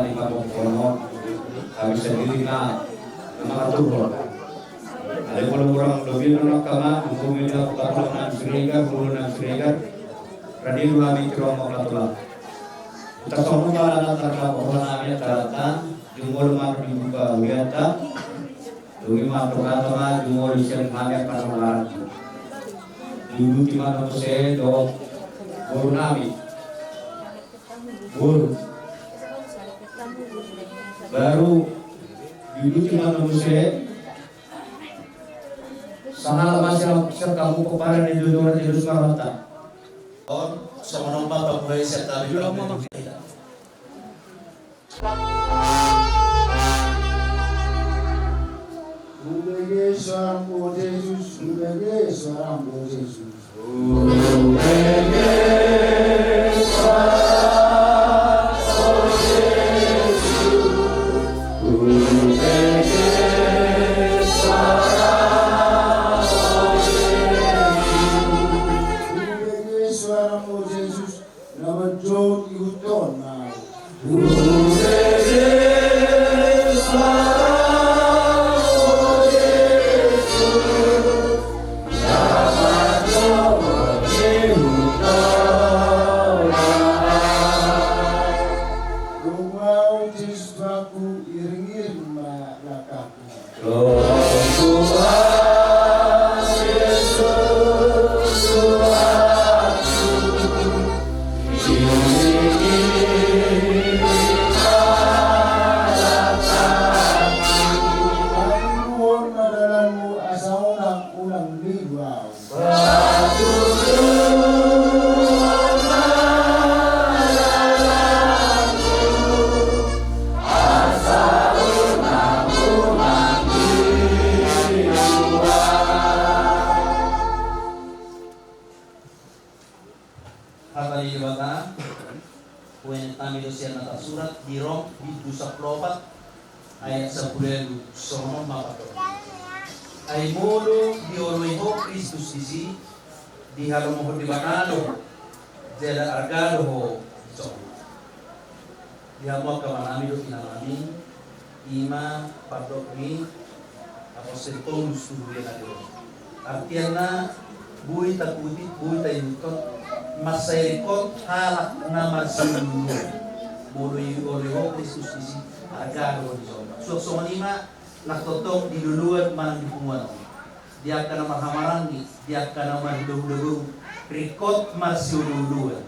di Pamukono kami sendiri na mengatur. Ada orang lebih menolak kama hukumnya patron Srigar bulan Srigar radio kami kerong patron. Kita semua malah antara pohonnya taratan jumur mak dibuka wiata demi mak perkataman jumur isian kami akan melarat. Dulu di mana saya do guru nami guru baru dulu di mana saya sangat masih kamu kepada di dunia di Sumatera. On sama nomor apa saya tahu juga. Ayat 10 sono mapato. Ay mulu di oloiho Kristus isi di halomo di bakalo jela argalo ho so. Di hamo kamanami do pinamami ima padokmi apostol Paulus tubuh na do. Artiana buhi takuti buhi tayuton masayikot halak na marsinu. Mulu di oloiho Kristus isi argalo ho so. So manima naktotong diluluan man di punguan. Dia akan mahamarangi, dia akan mahidung-dung rikot masyululuan.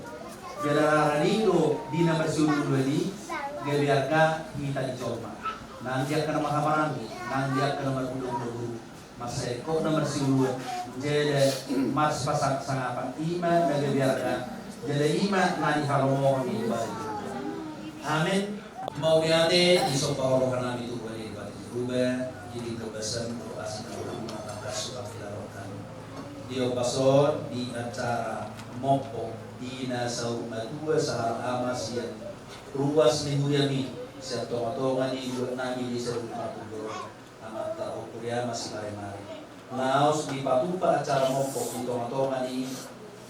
Jala ranido di nama masyululuan di gebiarga kita dicoba. Nanti akan mahamarangi, nanti akan mahidung-dung masyikot nama masyululuan. Jala mas pasak sangapan ima na gebiarga. Jala ima nani halomo ni balik. Amin. Mau biate iso Paulo kana itu boleh berubah jadi kebesaran berasal dari mata surat filarokan. Dia pasor di acara mopo di nasau madua sahar amas yang ruas minggu yami satu atau di dua nami di seru patudo amat tahu kuliah masih mari-mari. Naos di patupa acara mopo di tonga-tonga di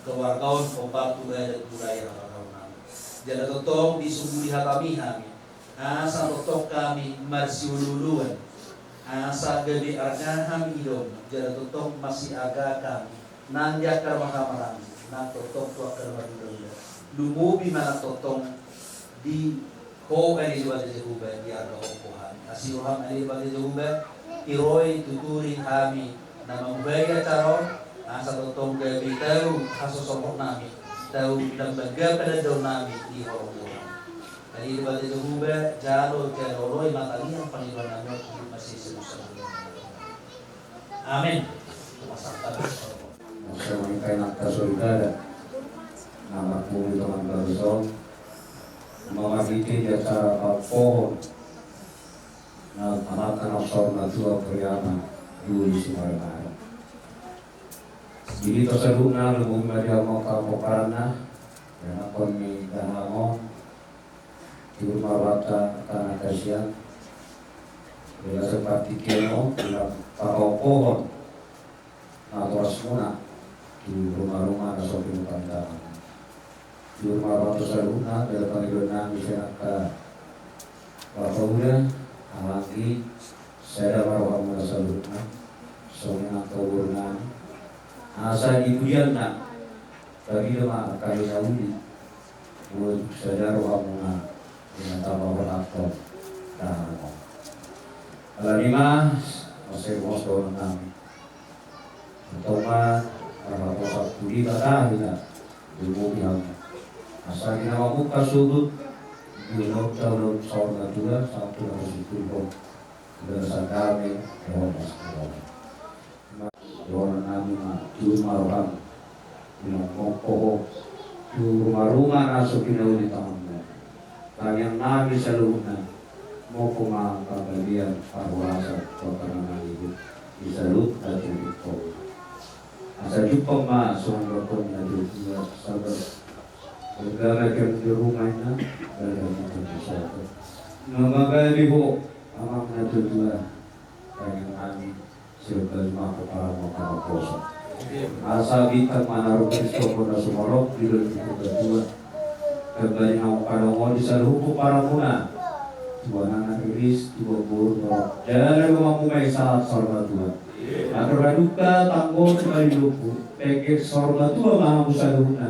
kewargaon obat budaya orang. Jadi totong di sumbu di hatami asa totok kami marsiululuan asa gede arnya kami idom jadi totok masih agak kami nanjak karmahamarang nang totok tua karmadudong lumubi mana totong di ho ani dua de Jehovah di arga hokohan asiuham ani dua de Jehovah iroi tuturi kami nama ubaya caron asa totong gede tahu aso sopok nami tahu dan baga pada daun nami di hokohan. Dari ibadah Jehovah, jalo jaloroi matali yang panibanan masih sebesar. Amin. Masakan. Saya mengintai nakta surga nama pun teman bersong memagiti di acara pohon na anak-anak sorna tua priama Yuli Sumarana. Jadi terseruna lumung media mau kapokarana dan akon mi danamon di rumah wata tanah kasihan bila seperti keno bila pakau pohon atau semua di rumah-rumah atau di rumah di rumah wata seruna bila panggilan bisa Bapak udah lagi saya baru kamu salutna soalnya keburunan asa dibudian nak bagi lemah kali dahulu untuk sadar kamu dengan tambah berlaku dan kalau lima masih bos doang kami untuk para pusat budi kata kita ibu yang asal kita buka sudut di tahun sorga juga satu harus ditutup berdasarkan Yehova Yehova Nabi cuma orang bilang pokok rumah masuk kita di tangannya kalian Nabi seluruhnya mau kuma kalian parwasa karena itu disalut dan itu asal jumpa mas soal berkornya juga sabar bergalakan di rumahnya dan satu nama kali bu amaknya juga kayak kami sebagai para poso asal kita mana rupiah sokoda sumorok di dalam kedua kembali mau kadang di saluku para muna dua anak iris dua buru jangan mampu mai saat sorga Tuhan agar duka tanggul kembali lupu pekek sorga Tuhan maha musaluna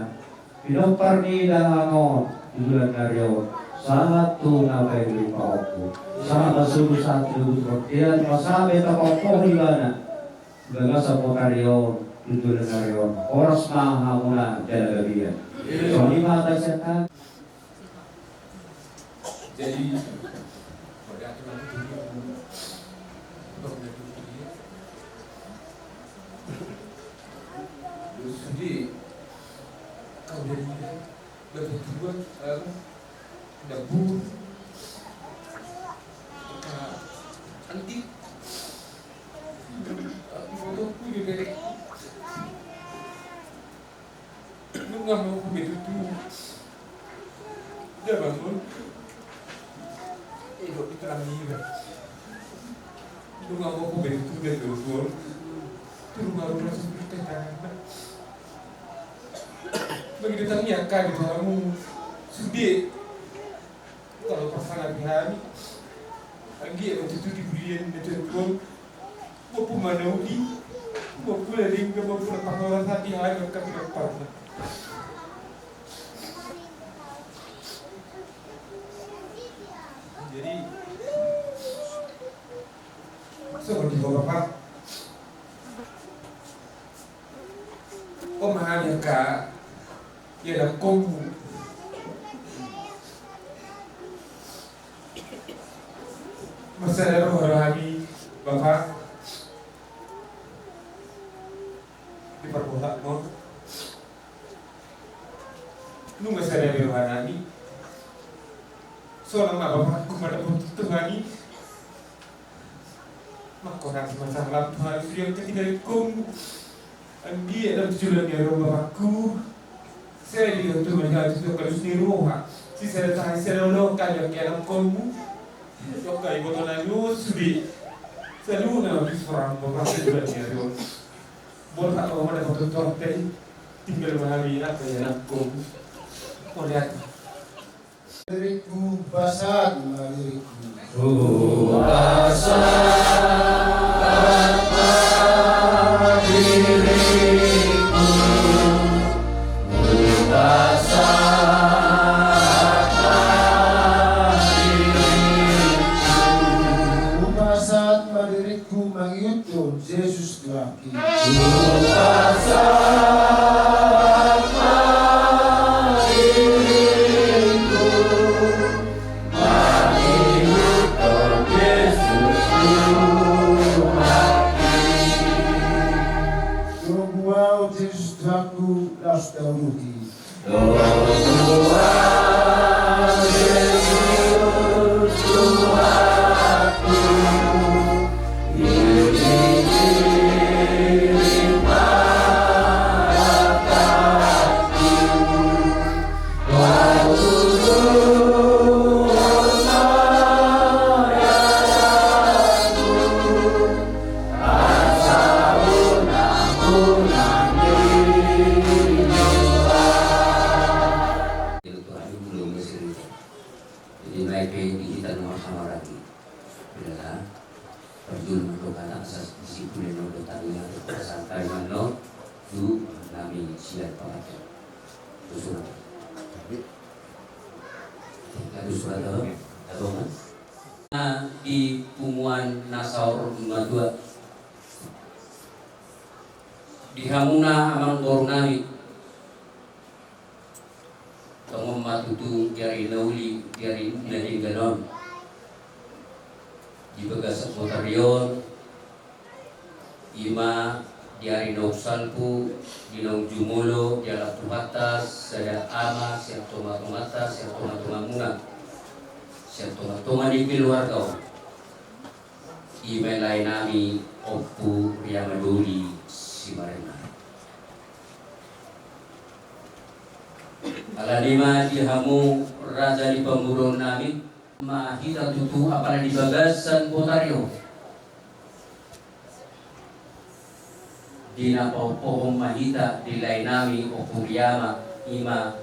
pinopar ni dahangon di bulan Karyawan satu nabai lipa opo sama suruh satu kemudian masabe tapopo hibana baga sa Karyawan di bulan Karyawan oras maha muna jalabian so lima tasyatan jadi pada aturan itu jadi kau dari berdua dapur antik foto aku juga lu nggak mau aku begitu dia bangun dok itu ramai lu nggak mau aku begitu dia dulu itu rumah seperti tangan begitu tangiakan itu kamu sedih kalau pasangan hari lagi waktu itu diberikan di telepon mau pemanaudi mau pula lingga mau pula panggilan hati hari mereka tidak pernah jadi seperti bapak pemahaman kak ya ada kombu masalah rohani bapak di perbuatan mau lu nggak sadar rohani soalnya bapak kumada untuk Tuhani makonan masalah Tuhan yang tidak kombu andi dalam tujuannya roh bapakku saya di untuk melihat itu kalau seniruha si saya tahu saya lo kayak dalam kombu Yoka ibu tuan lu sudi selalu nama bisurang bapak tujuannya roh boleh tak mau ada foto torped tinggal mengambil apa ya kombu mau lihat diriku basah diriku Yesus lagi. Yesus dinilai kita nomor sama lagi adalah perjul mendokana asas disiplin untuk tadinya kesan kalimantan du nami silat pakai surat kadu surat atau di Pumuan Nasaur Madua di Hamuna amang Bornami tengom matutu dari nauli dari nadi ganon di Begasak Motarion ima dari Nausalpu di Naujumulo di Alat Tumatas saya ama siap tomatomata siap tomatomamuna siap tomatoma di keluarga ima lain nami Oppu Riamadoli Simarena alalima dihamu raja di pemurun nami mahita tutu apalagi di Bagasan Potario di napopohong mahita di lain nami Opuriama ima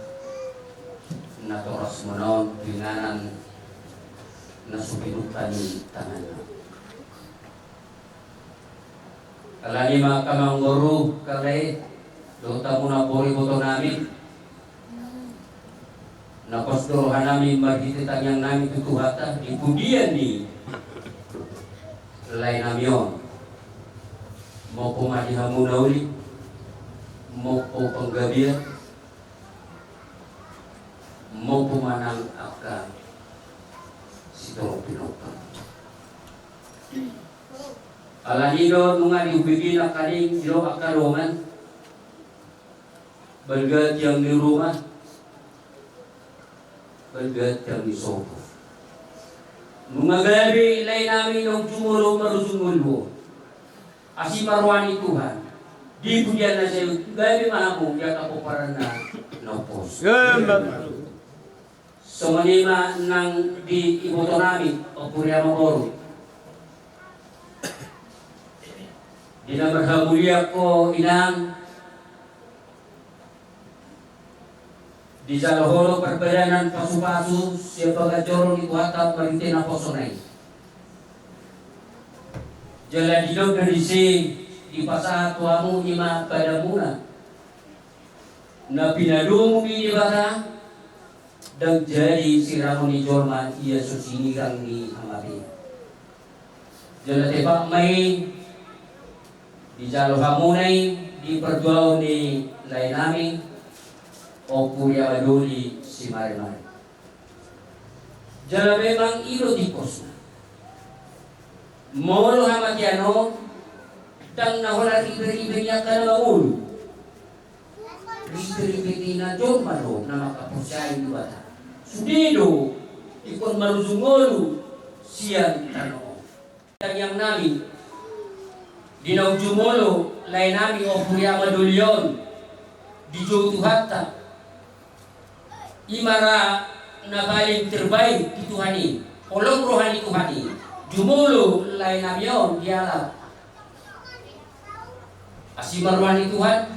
natoras monon pinganan nasupinutan tangan alalima kamanggoro kalay dota muna pori boto namin napasdorohan namin magititan yang namin tutuhata di pudian ni lain namyon mau pemadihamu nauli mau penggabian mau pemanang akan sitoro pinokan alanido nunga diubigin akaning ilo akarongan bergat yang di rumah bergat yang di sopo nungagabi lain namin ng jumulo marusungulbo asi marwani Tuhan di pujian na sa'yo gabi mahamu ya kapuparan na naupos so manima ng di iboto namin o purya maboro di na berhamulia ko inang di Jalaholo perbayanan pasu-pasu siapa gajoron itu atap maritin na posonay jalan hidup dari si di pasah tuamu ima pada muna na pinadumu di bata dan jadi siramu ni jorma ia susinirang ni amari jalan tebak mai di jalur hamunay di perjual ni lain nami o Puria Madoli si Mare-Mare. Jala memang ilo di pos na. Molo hamatiano dang nahola ribe-ribe niya ka na ulo. Ribe-ribe na John Malo na makaposyahin di bata. Sudido, ikon marusungolo siyang tanong. Yang namin, dinaujumolo lain namin o Puria Madoli yon. Di Jotuhata imara na baling terbaik di Tuhani olong rohani Tuhani jumulo lain namyon diala asimar rohani Tuhan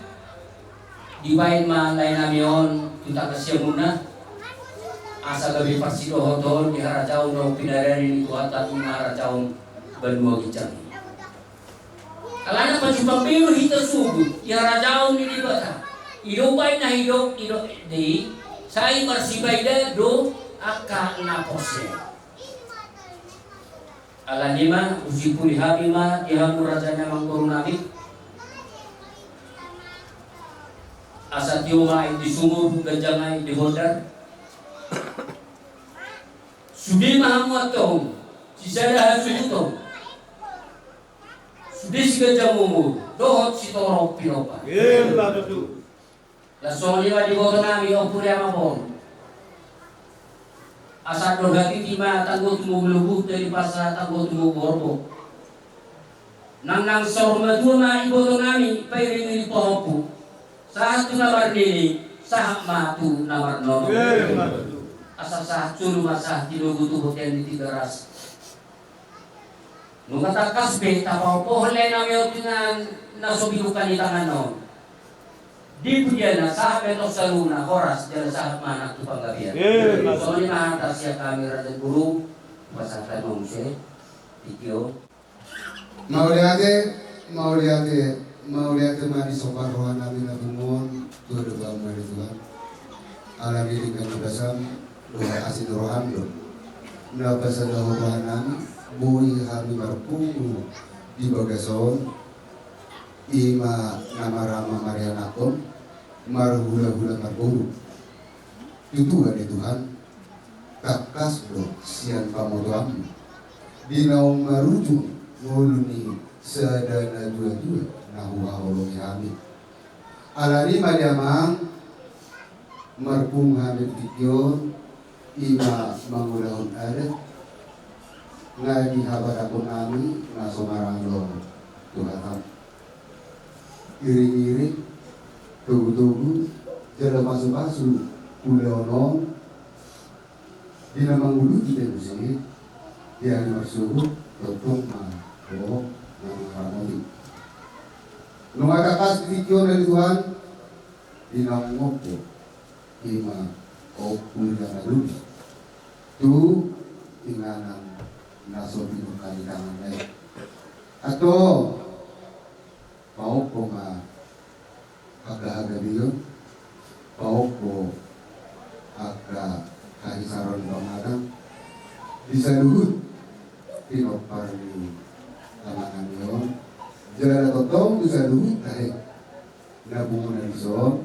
dibain ma lain namyon kita kasih muna asa gabi parsido hotol di harajaw no pinarani ni Tuhata imarajaw benua gicang alana pajumpang biru hita subuh di harajaw ni dibata idopay na hidop di sai marsibayda do aka napose alanima usipuli habima dihamu rajanya mangkuru nabi asatio mai di sumur ganjangai di hodar sudi mahamu atong sisada hasuto sudi sigajamu dohot sitoro pinopa Langsung lima di bawah nami opuri amapon. Asal berhati tima tangguh tumu belubuk dari pasar tangguh tumu borbo. Nang sor maduma iboto nami pairing di pohopu. Saat tu nawar nini sahak matu nawar nono. Asal sah culu masah tino butuh hotel di tiga ras. Nung katakas be tapau pohon lain nami dengan nasobihukan di tangan non. Di pujian na sahabat o sa luna oras dyan sahabat manak tu panggabihan. So ni mahanta siya kami radang guru pasatan mo siya. Tikyo. Mauliate mani sopar rohan nabi nabi mon tuh doa mari Tuhan. Alam diri kami basam doa asin rohan do. Nabasa doa rohan nabi bui kami marpungu di bagason. Ima nama Rama Marianakon marhula-hula marburu tutuhan Tuhan kakas do sian pamodoam dinaung maruju nguluni sadana dua-dua nahu hawalong kami alani madamang marpung hamid tikyon ima mangulahon adat ngadi habar akon kami nasomarang lo Tuhan iri-iri tugu-tugu jala pasu-pasu kuleonon dina mangulu kita bersih dia bersuhu totong mah harmoni nunga kakas video dari Tuhan dina ngopo ima kuliah dulu tu tinganan naso binung kali tangan naik atau mau ko aga-aga diyo mau ko aga kahisaron pamadang bisa luhut pinopar ni tamangan yon jalan totong bisa luhut kahit nabungan iso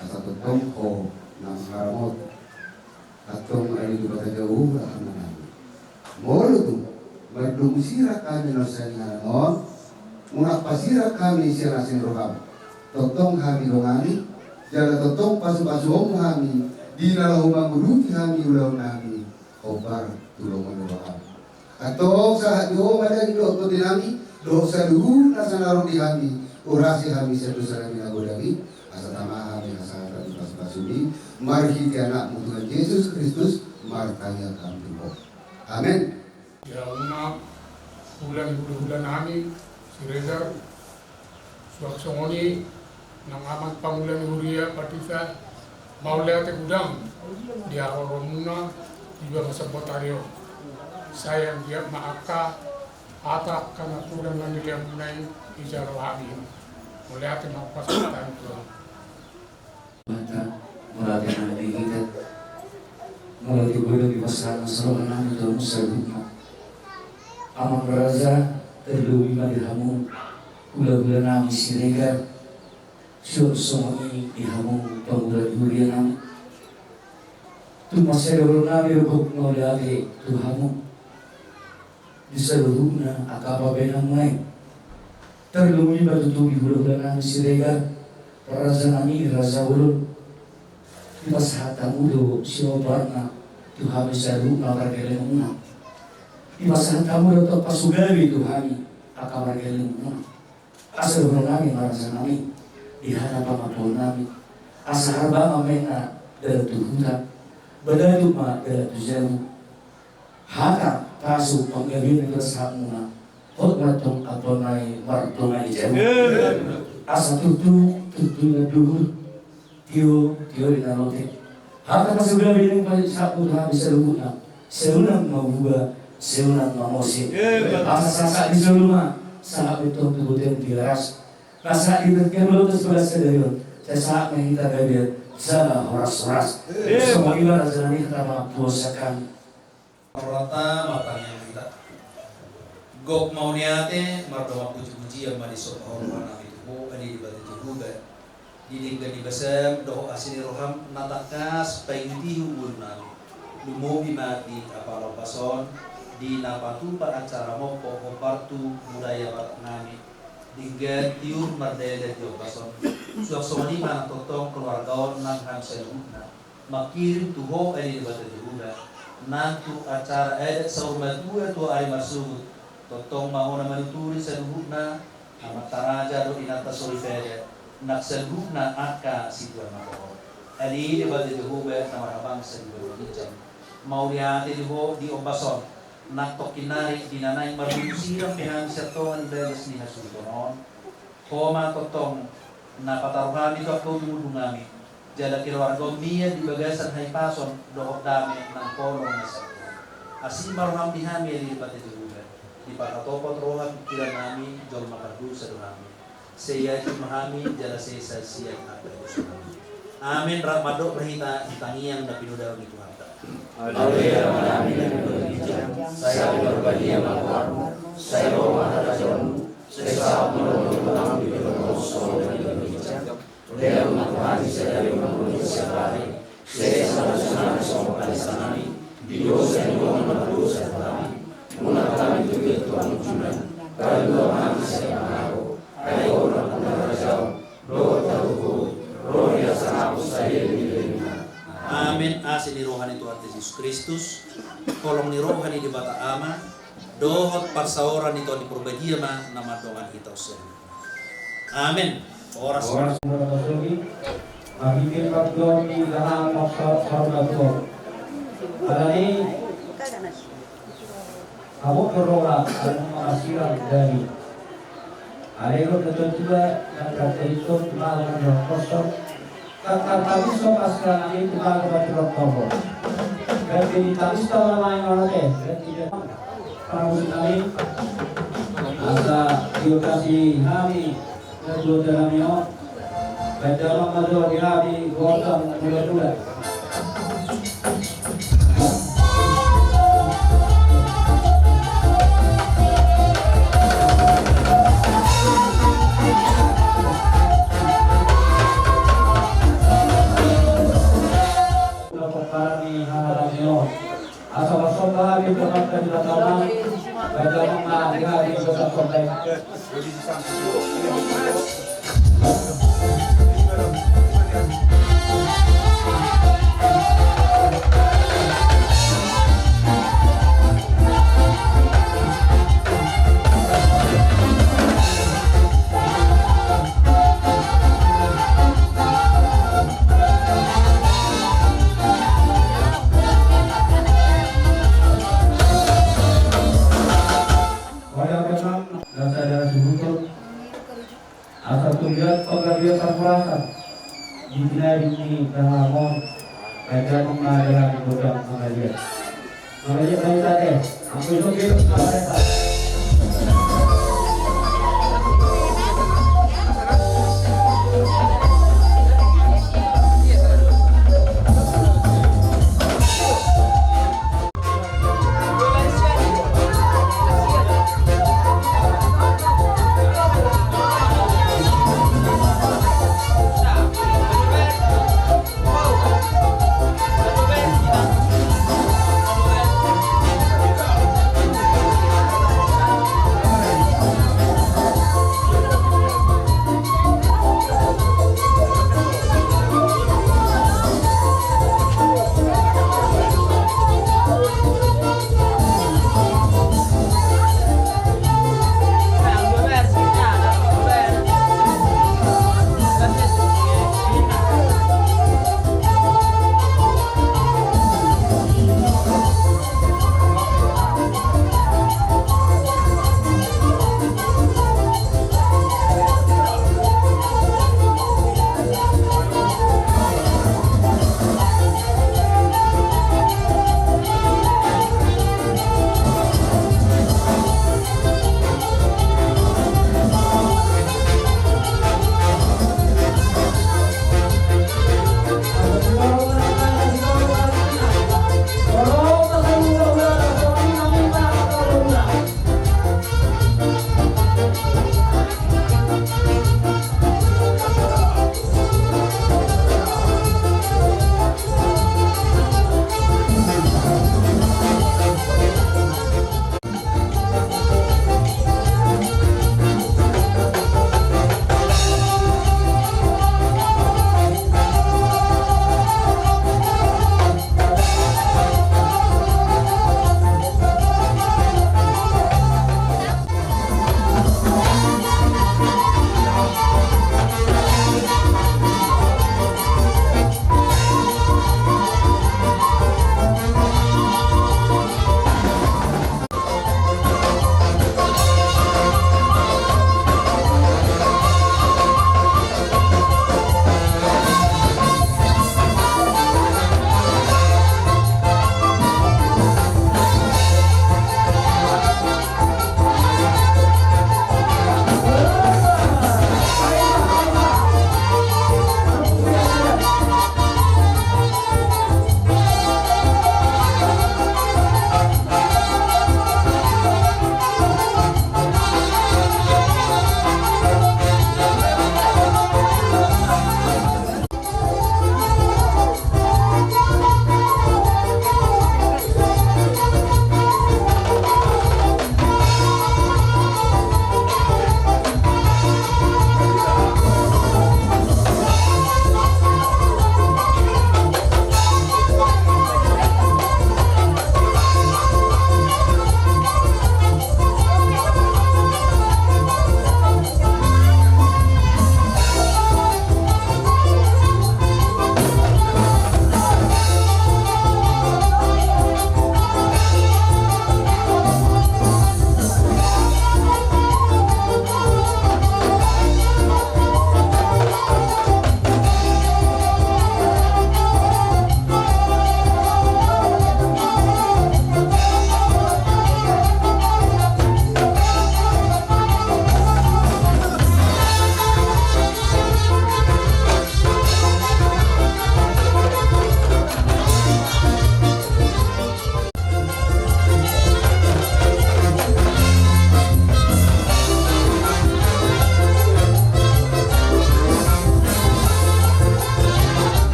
asa totong ko nang haramot atong ay dibata jauh akan namin molo tu magdumisira kami no sa nganon muna pasira kami siya nasin roham totong kami dongani jala totong pasu-pasuong kami di nalahumang guruti kami ulaw nami obar tulungan roham atong sa hatiho madang do to dinami do sa luhur na sa narong di kami urasi kami sa dosa kami nagodami asa tama kami asa kami pasu-pasuli marhi ti anak mo Tuhan Yesus Kristus martaya kami po amen. Ya una bulan namin Reza Suaksongoni nang amat pangulan Huria Patisa Maulate Gudang dia Oromuna juga Masabotario sayang dia maaka atak karena tulang nanti dia mulai bicara lagi Maulate mapasatan itu Mata mulai nanti kita mulai dibuat di pasangan seluruh nabi dalam seluruhnya amat beraza terlebih madihamu gula-gula nami siregar suami dihamu panggula gulia nami tu masyarakat nami rukuk ngaulake tuhamu di seluruhnya akapa benang lain terlebih batutubi gula-gula nami siregar raza nami raza ulun di pasahatamu do siwabarna tuhamu seluruhnya berkelenguna di masa kamu dapat pasugawi Tuhan akan bergelung asal berani merasa kami di hadapan Tuhan kami asal harba amena dalam Tuhan badadu ma dalam Tuhan hata pasu penggabian bersama khutbatun atonai martunai jauh asal tutu dulu tio di nalote hata pasugawi yang paling sapu Tuhan bisa lupa seunang mabuga seunang mamosi asa di rumah saat itu kemudian diras rasa ibaratkan belum sebelah sedayun saat kita gabian salah horas semua ibarat jangan kita puasakan rata matanya kita gok mau niate mardoa puji-puji yang manisok hormat itu ani dibati juga didik dan dibasam doh asini roham natakas painti hubungan lumobi mati apa lopason di napatu para acara mopo opartu budaya batak nami dengan tiur merdaya dan jopason suak somani mana totong keluargaon nang hansen una makirim tuho edi bata juhuda nantu acara edet saurma dua tua ari masuk totong mahona manuturi seduhuna amat taraja do inata solifere nak seduhuna aka situan maho edi bata juhuda nama abang seduhuna hijam mau lihat di ombason nak tokinari dinanay marbusirang pinang sertongan beres ni hasutonon koma totong Napataruhan ito ako yung ngami. Jala kilawarga niya di bagasan hay pason dook dami ng kolong na sa Asi maruham di hami ali pati dugan. Di pakatopot rohan kila nami jol makadu sa nami. Saya itu mahami jala sesa siya at Amin. Ramado rahita itangiyang na pinudaw ni Tuhan. Haleluya manami na saya berbahagia makuar saya maharajon saya menurut dia Tuhan saya dari manusia hari saya sama-sama sama kami Dios yang menurut kami menatami juga Tuhan Tuhan kalau kami saya mau ayo orang menarajau doa tahu roh yang sangat saya Amin. Asin ni rohani Tuhan Yesus Kristus. Kolong ni rohani di bata ama. Dohot parsaoran ito di perbadia ma nama doan ito sendiri. Amin. Oras. Mabikin pagdomi lahang maksud sarnato. Alani Abu berolah dan mengasiran dari Alego betul juga yang kata itu melawan kosong. Kakak tadi so pasiran ini kita kepada dokter. Dan di tadi so main orang deh. Dan tidak kamu sekali. Asa diokasi kami kedua dalamnya. Dalam madu kami gotong dua-dua. Asal-asal bahagia berkata di dalam bagaimana hari besar sampai ini dalamon baca mengajar di bidang mengajar baik tadi aku itu mereka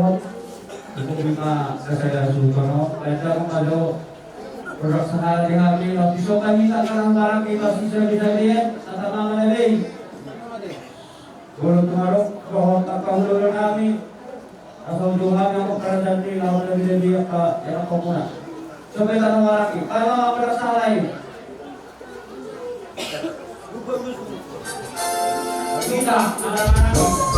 Tumot, Bima Kasaya Sutono, Penta Kumado, Produk Sanal di Hami, Notiso kami tak karang barang kita sisa bisa lihat, Santa Mama Nabi. Guru Tumarok, Kohon Takahulu Nami, Asal Tuhan yang kerajaan di lawan lebih yang komuna. Sampai tanah waraki, kalau berasa lain. Kita anak-anak.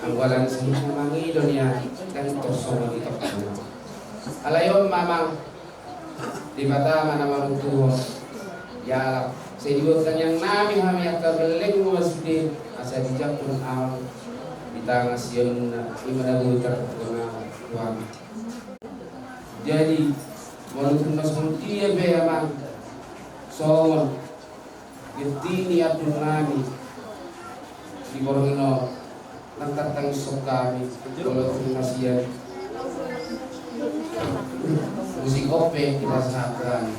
Anggalan semua mangi dunia dan tosong di tokana. Alayon mamang di mata mana marutu ya sedibukan yang nami kami akan beleng masjid asa dijak pun awal di tangan sion imana butar dengan Tuhan. Jadi marutu nasong dia be amang soon getini abdul nami di borongino nangkatang sok kami kalau nasihat musik ope kita sahakan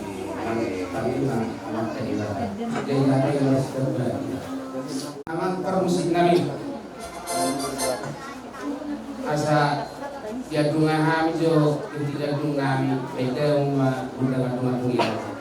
kami anak dari mana jadi ada yang harus berbagi aman permusik nami asa diadungan kami jo tidak adung kami beda undangan rumah dunia.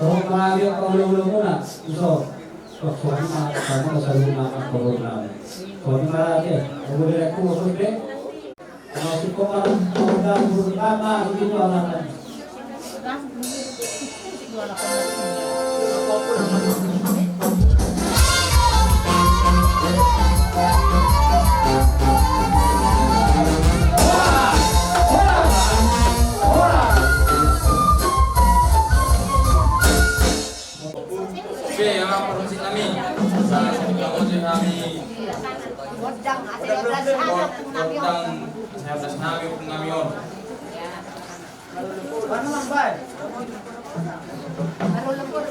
Kalau mengambil kaulo-ulo muna, iso. Pagsuhan mga kasama sa luma ang kaulo namin. So, di marami. Kung direct ko, siyempre, si Komarang Kaulang Burkama, hindi nyo alam. Oke, yang produksi kami sa kemudian kami Godang 13 anak kung namion. Ano lang ba? Marulupur.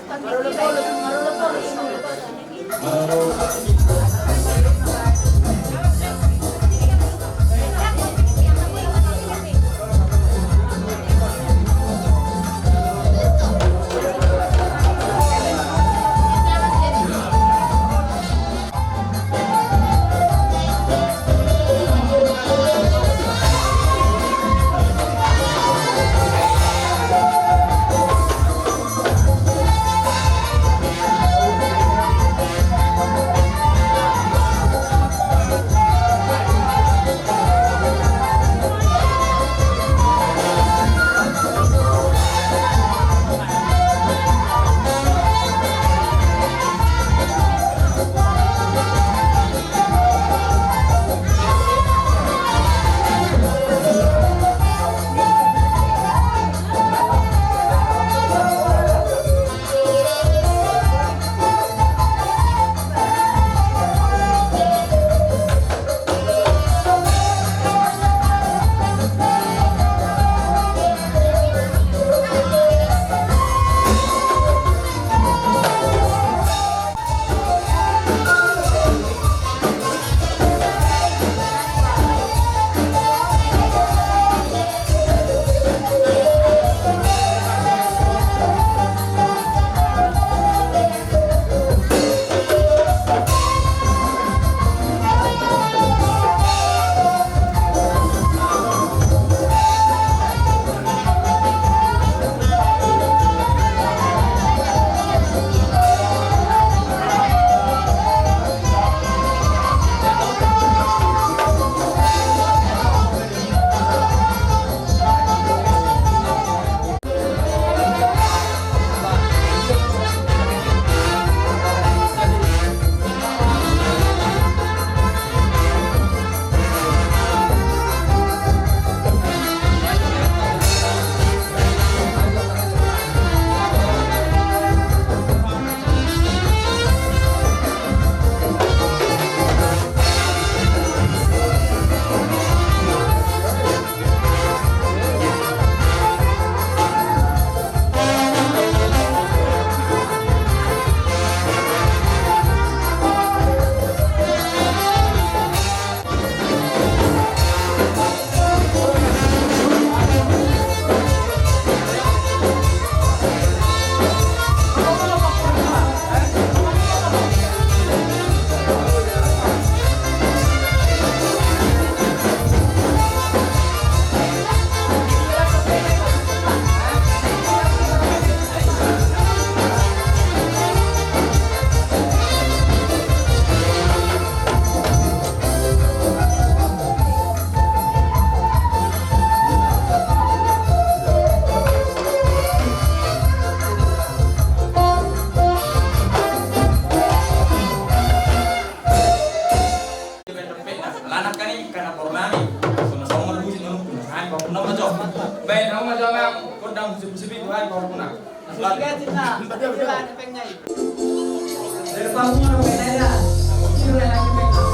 kamu macam yang kodang sepi-sepi tuan kau puna. Dari panggung apa yang ada? Sini lagi pegang.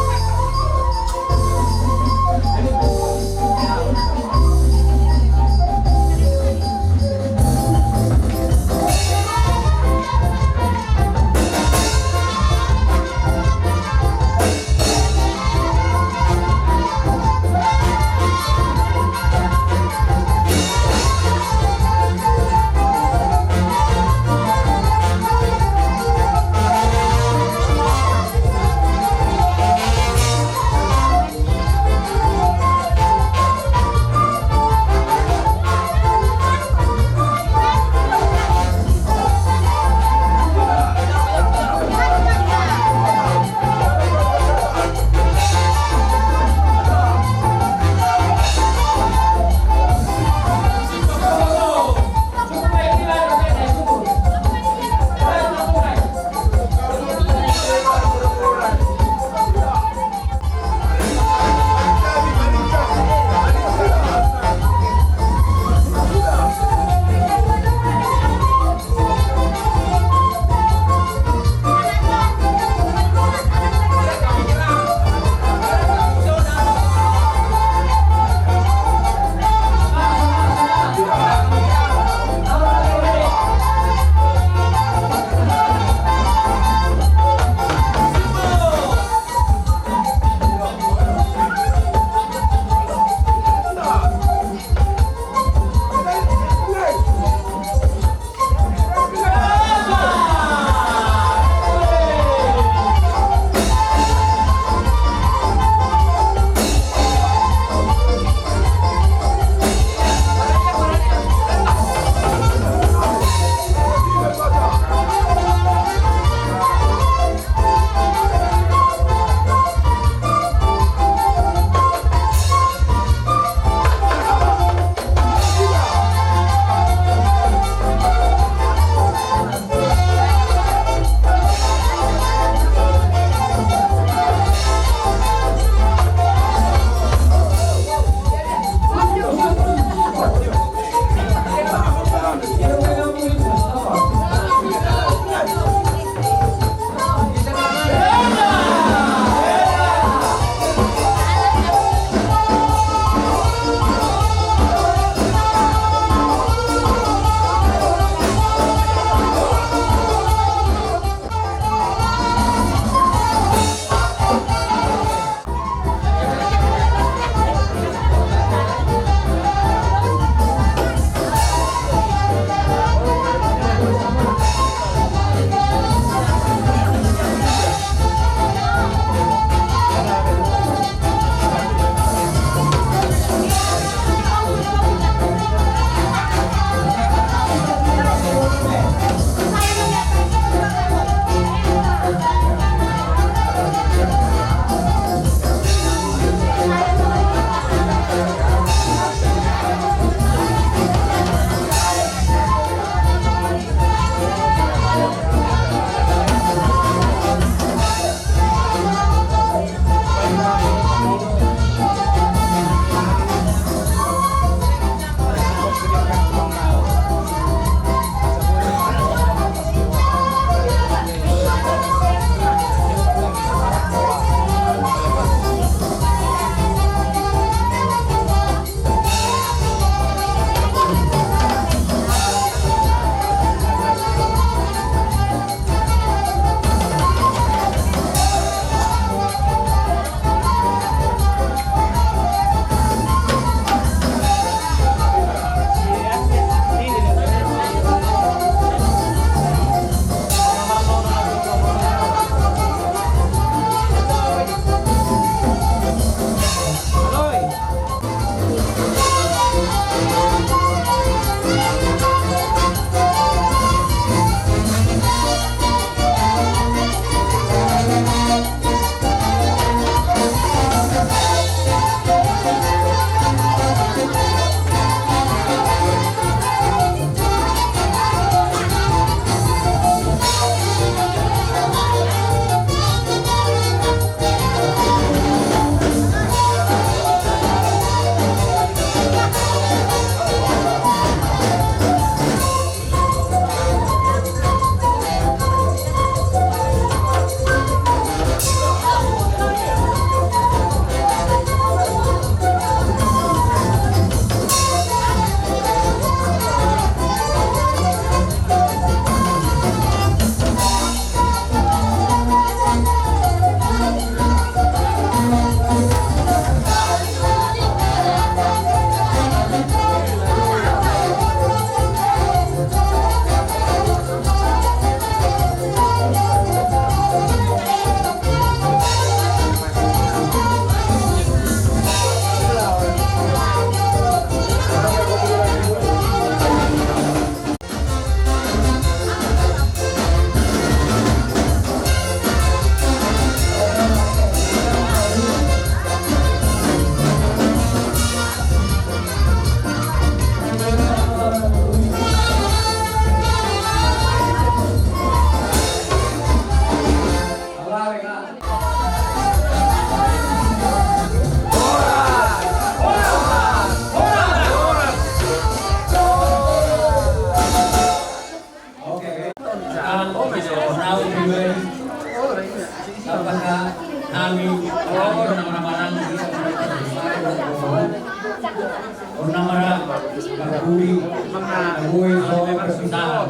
Gue soalnya perpisahan.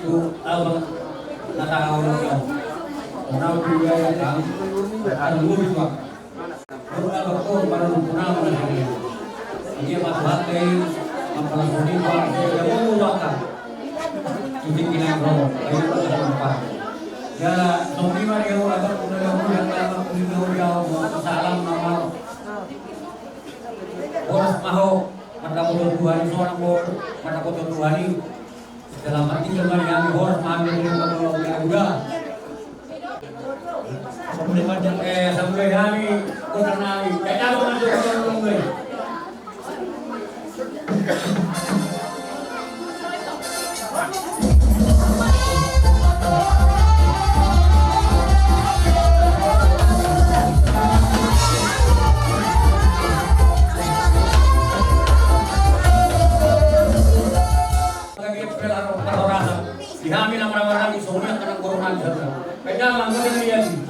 Tuh abang natakaw niya. Orang pribadi kan, ang lubi pa. Pero abang ko para nung na dia matbate, mampalasunin pa, dia mengubahkan. Hindi kinagro, ay pa. Kaya sombrima dia abang ko na yang tama ko dia salam nama. Oras maho, matakot Tuhan seorang bor, matakot Tuhan dalam arti kembali kami oras mengambil dari pengelola juga. Sampai kami kenali, kita mau masuk ke dalam Kami nak merawat soalnya karena corona juga. Kaya mangga dia sih.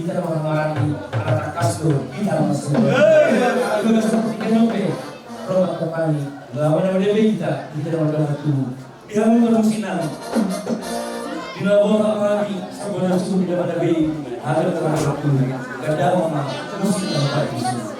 kita mengalami anak kasur kita masuk. Aku nak seperti kenapa? Roh kepani, lawan nama kita dalam tubuh. Dia memang sinar. Di bawah kami sebenarnya sudah pada bayi ada dalam tubuh. Kadang mama musik dalam hati.